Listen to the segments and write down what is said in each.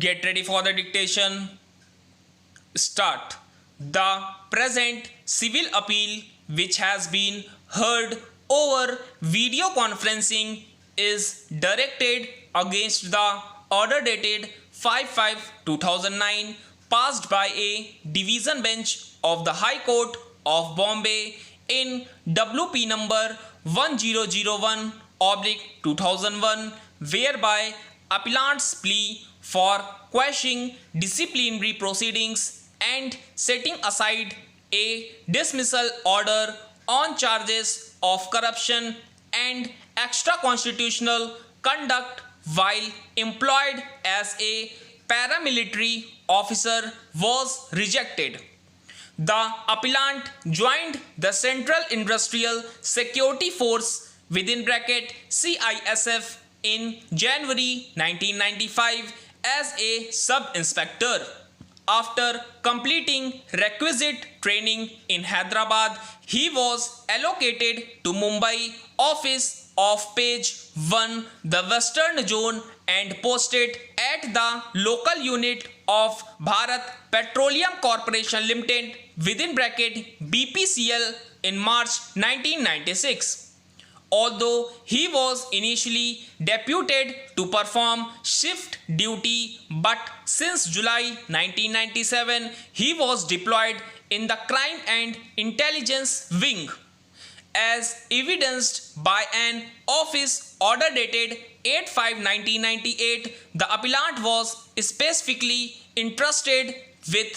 Get ready for the dictation. Start. The present civil appeal, which has been heard over video conferencing, is directed against the order dated 5/5/2009 passed by a division bench of the High Court of Bombay in WP number 1001/2001, whereby appellant's plea for quashing disciplinary proceedings and setting aside a dismissal order on charges of corruption and extra-constitutional conduct while employed as a paramilitary officer was rejected. The appellant joined the Central Industrial Security Force (CISF) in January 1995 as a sub-inspector. After completing requisite training in Hyderabad, he was allocated to Mumbai office of Page 1, the Western Zone, and posted at the local unit of Bharat Petroleum Corporation Limited (BPCL) in March 1996. Although he was initially deputed to perform shift duty, but since July 1997 he was deployed in the Crime and Intelligence Wing. As evidenced by an office order dated 8/5/1998, the appellant was specifically entrusted with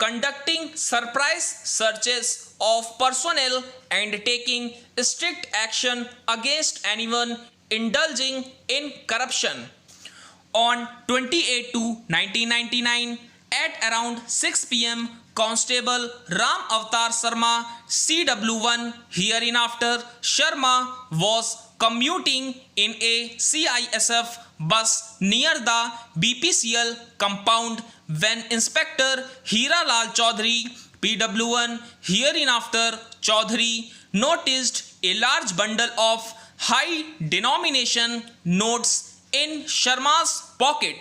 conducting surprise searches of personnel and taking strict action against anyone indulging in corruption. On 28/2/1999 at around 6 p.m, Constable Ram Avatar Sharma, CW1 hereinafter Sharma, was commuting in a CISF bus near the BPCL compound when Inspector Hiralal Chaudhary, PW1 hereinafter Chaudhary, noticed a large bundle of high denomination notes in Sharma's pocket.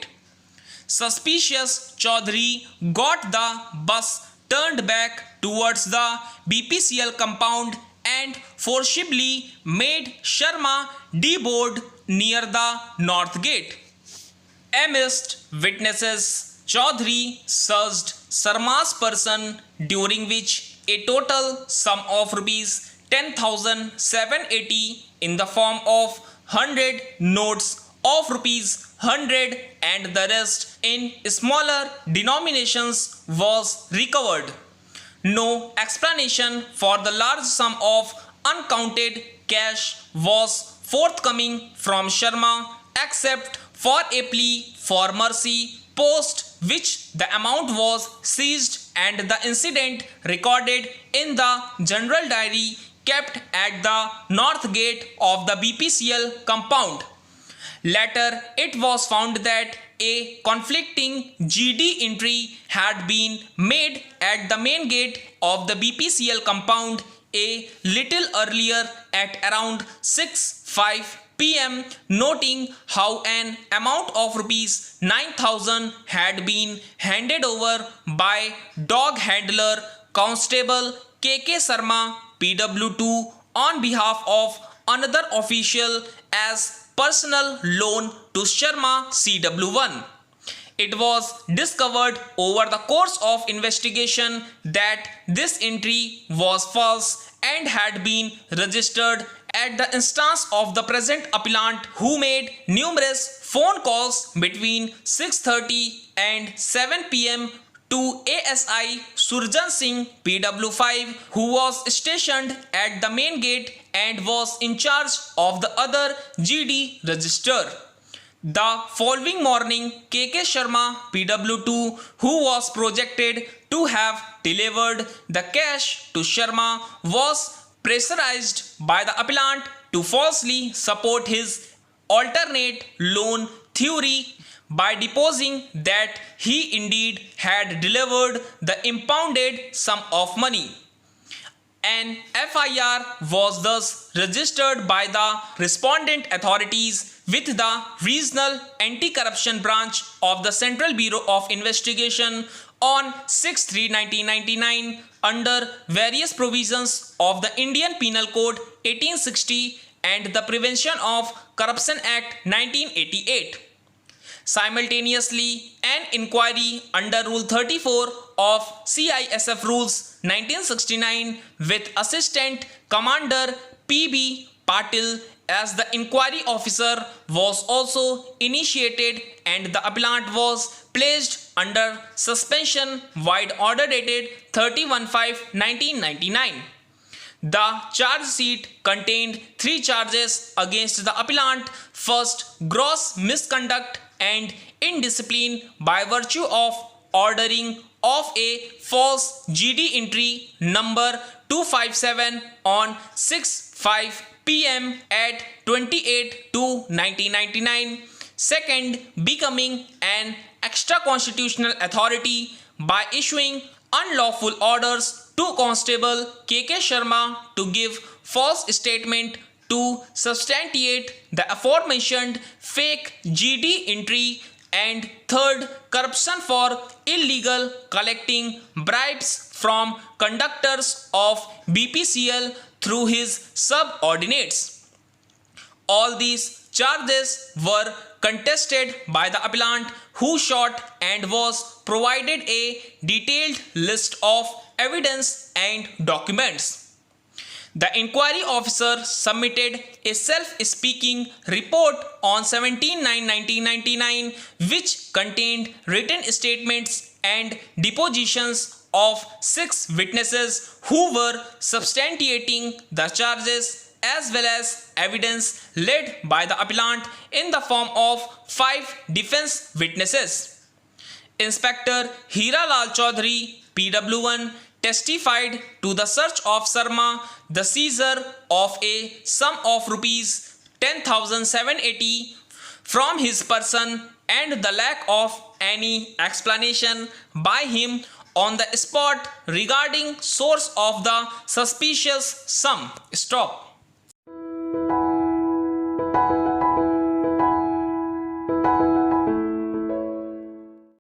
Suspicious, Chaudhary got the bus turned back towards the BPCL compound and forcibly made Sharma deboard near the north gate. Amidst witnesses, Chaudhary searched Sharma's person, during which a total sum of rupees 10,780 in the form of 100 notes of rupees 100 and the rest in smaller denominations was recovered. No explanation for the large sum of uncounted cash was forthcoming from Sharma except for a plea for mercy, post which the amount was seized and the incident recorded in the general diary kept at the north gate of the BPCL compound. Later, it was found that a conflicting GD entry had been made at the main gate of the BPCL compound a little earlier at around 6:05 p.m, noting how an amount of rupees 9,000 had been handed over by dog handler Constable KK Sharma, PW2, on behalf of another official as personal loan to Sharma, CW1. It was discovered over the course of investigation that this entry was false and had been registered at the instance of the present appellant, who made numerous phone calls between 6:30 and 7 p.m. to ASI Surjan Singh, PW5, who was stationed at the main gate and was in charge of the other GD register. The following morning, KK Sharma, PW2, who was projected to have delivered the cash to Sharma, was pressurized by the appellant to falsely support his alternate loan theory by deposing that he indeed had delivered the impounded sum of money. An FIR was thus registered by the respondent authorities with the Regional Anti-Corruption Branch of the Central Bureau of Investigation on 6/3/1999 under various provisions of the Indian Penal Code 1860 and the Prevention of Corruption Act 1988. Simultaneously, an inquiry under Rule 34 of CISF Rules 1969 with Assistant Commander P.B. Patil as the inquiry officer was also initiated and the appellant was placed under suspension vide order dated 30/5/1999. The charge sheet contained 3 charges against the appellant. First, gross misconduct and indiscipline by virtue of ordering of a false GD entry number 257 on 6/5 p.m. at 28/2/1999. Second, becoming an extra constitutional authority by issuing unlawful orders to Constable K.K. Sharma to give false statement to substantiate the aforementioned fake GD entry. And third, corruption for illegal collecting bribes from conductors of BPCL through his subordinates. All these charges were contested by the appellant, who sought and was provided a detailed list of evidence and documents. The inquiry officer submitted a self-speaking report on 17/9/1999 which contained written statements and depositions of 6 witnesses who were substantiating the charges, as well as evidence led by the appellant in the form of 5 defense witnesses. Inspector Hiralal Chaudhary, PW1, testified to the search of Sharma, the seizure of a sum of rupees 10,780 from his person, and the lack of any explanation by him on the spot regarding source of the suspicious sum. Stop.